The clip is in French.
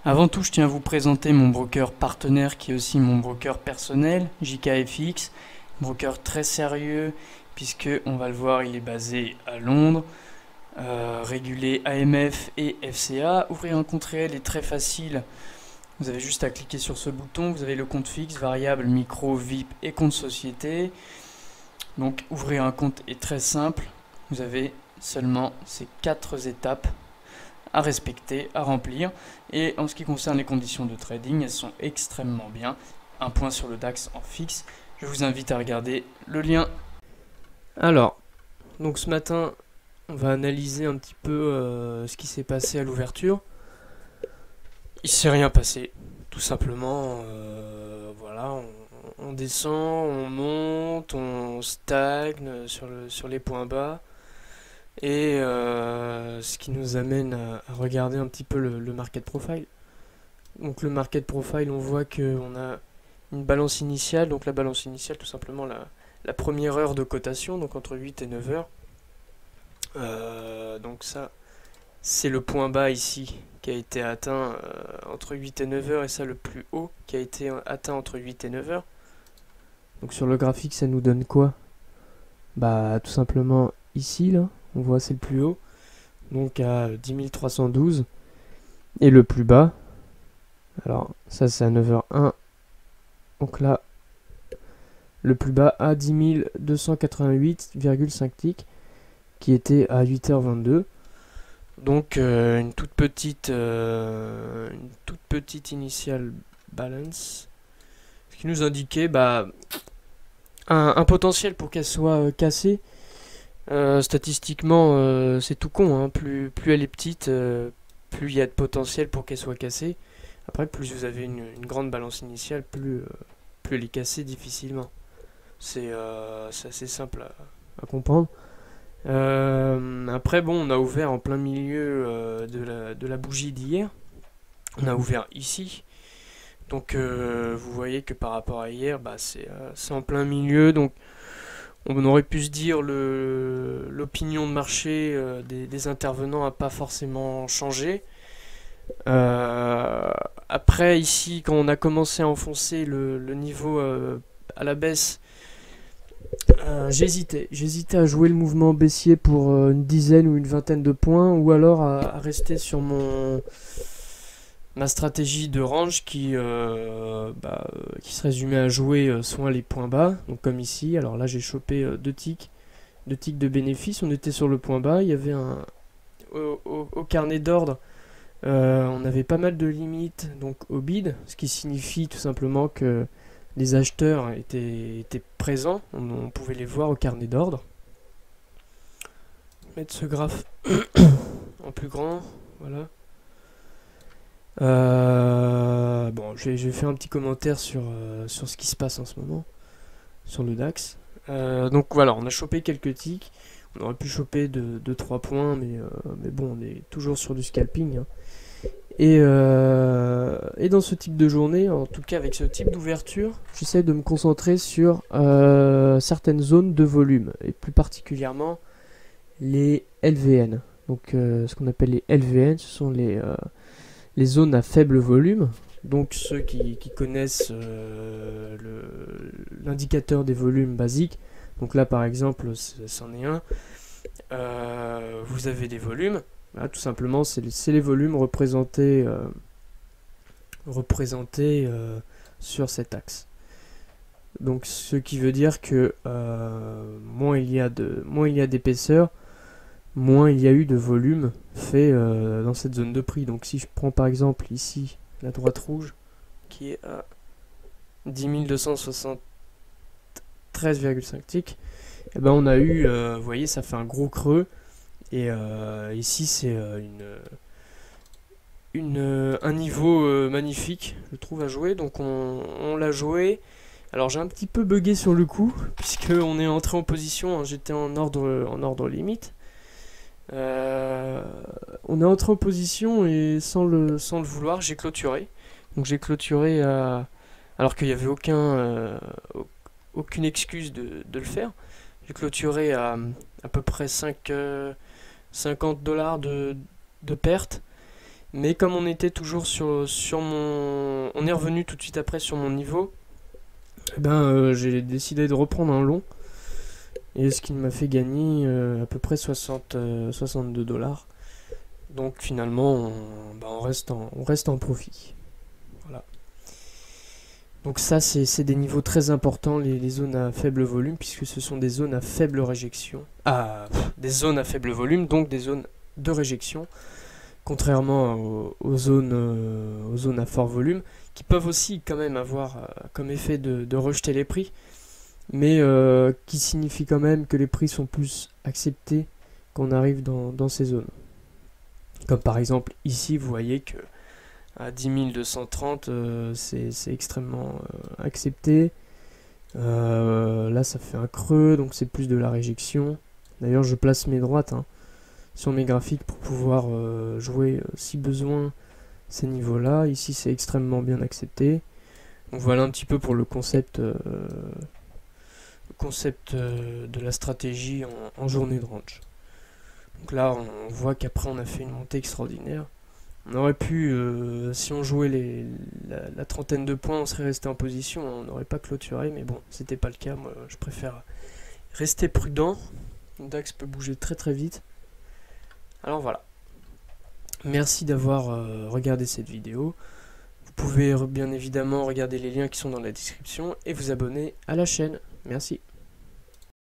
Avant tout, je tiens à vous présenter mon broker partenaire qui est aussi mon broker personnel, JKFX. Broker très sérieux puisque, on va le voir, il est basé à Londres, régulé AMF et FCA. Ouvrir un compte réel est très facile. Vous avez juste à cliquer sur ce bouton. Vous avez le compte fixe, variable, micro, VIP et compte société. Donc ouvrir un compte est très simple. Vous avez seulement ces 4 étapes à respecter, à remplir. Et en ce qui concerne les conditions de trading, elles sont extrêmement bien. Un point sur le DAX en fixe. Je vous invite à regarder le lien. Alors, donc ce matin, on va analyser un petit peu ce qui s'est passé à l'ouverture. Il s'est rien passé, tout simplement. Voilà, on descend, on monte, on stagne sur les points bas. Et ce qui nous amène à regarder un petit peu le market profile. Donc le market profile, on voit qu'on a une balance initiale. Donc la balance initiale, tout simplement la première heure de cotation, donc entre 8 et 9 heures. Donc ça, c'est le point bas ici qui a été atteint entre 8 et 9 heures, et ça le plus haut qui a été atteint entre 8 et 9 heures. Donc sur le graphique, ça nous donne quoi? Bah tout simplement ici, là, on voit c'est le plus haut, donc à 10 312, et le plus bas, alors ça c'est à 9h01, donc là, le plus bas à 10 288,5 ticks, qui était à 8h22. Donc une toute petite initial balance, ce qui nous indiquait un potentiel pour qu'elle soit cassée. Statistiquement, c'est tout con, hein. Plus elle est petite, plus il y a de potentiel pour qu'elle soit cassée. Après, plus vous avez une grande balance initiale, plus elle est cassée difficilement. C'est assez simple à comprendre. Après, bon, on a ouvert en plein milieu de la bougie d'hier. On a ouvert ici. Donc, vous voyez que par rapport à hier, c'est en plein milieu. Donc, on aurait pu se dire l'opinion de marché des intervenants n'a pas forcément changé. Après, ici, quand on a commencé à enfoncer le niveau à la baisse, j'hésitais à jouer le mouvement baissier pour une dizaine ou une vingtaine de points, ou alors à rester sur ma stratégie de range qui se résumait à jouer soit les points bas, donc comme ici. Alors là j'ai chopé 2 ticks de bénéfice, on était sur le point bas, il y avait au carnet d'ordre, on avait pas mal de limites donc au bid, ce qui signifie tout simplement que les acheteurs étaient présents, on pouvait les voir au carnet d'ordre. Mettre ce graphe en plus grand, voilà. Bon, je vais faire un petit commentaire sur ce qui se passe en ce moment sur le DAX. Donc voilà, on a chopé quelques ticks. On aurait pu choper 2-3 points, mais bon, on est toujours sur du scalping, hein. Et dans ce type de journée, en tout cas avec ce type d'ouverture, j'essaie de me concentrer sur certaines zones de volume, et plus particulièrement les LVN. Donc ce qu'on appelle les LVN, ce sont les zones à faible volume. Donc ceux qui connaissent l'indicateur des volumes basiques, donc là par exemple c'en est un, vous avez des volumes, là, tout simplement c'est les volumes représentés sur cet axe. Donc ce qui veut dire que moins il y a d'épaisseur, moins il y a eu de volume fait dans cette zone de prix. Donc si je prends par exemple ici la droite rouge qui est à 10 273,5 ticks, et ben on a eu, vous voyez, ça fait un gros creux, et ici c'est un niveau magnifique, je trouve, à jouer. Donc on l'a joué. Alors j'ai un petit peu bugué sur le coup, puisque on est entré en position, hein, j'étais en ordre limite. On est entré en position et sans le vouloir, j'ai clôturé. Donc j'ai clôturé alors qu'il n'y avait aucune excuse de le faire. J'ai clôturé à peu près 50 $ de perte. Mais comme on était toujours sur mon... On est revenu tout de suite après sur mon niveau, eh ben, j'ai décidé de reprendre un long. Et ce qui m'a fait gagner à peu près 62 $. Donc finalement, on reste en profit. Voilà. Donc ça, c'est des niveaux très importants, les zones à faible volume, puisque ce sont des zones à faible réjection. Des zones à faible volume, donc des zones de réjection, contrairement aux zones à fort volume, qui peuvent aussi quand même avoir comme effet de rejeter les prix, mais qui signifie quand même que les prix sont plus acceptés quand on arrive dans ces zones. Comme par exemple ici, vous voyez que à 10 230, c'est extrêmement accepté. Là, ça fait un creux, donc c'est plus de la réjection. D'ailleurs, je place mes droites sur mes graphiques pour pouvoir jouer, si besoin, ces niveaux-là. Ici, c'est extrêmement bien accepté. Donc voilà un petit peu pour le concept de la stratégie en journée de range. Donc là, on voit qu'après, on a fait une montée extraordinaire. On aurait pu, si on jouait la trentaine de points, on serait resté en position, on n'aurait pas clôturé, mais bon, c'était pas le cas. Moi, je préfère rester prudent. Le DAX peut bouger très très vite. Alors voilà. Merci d'avoir regardé cette vidéo. Vous pouvez bien évidemment regarder les liens qui sont dans la description et vous abonner à la chaîne. Merci.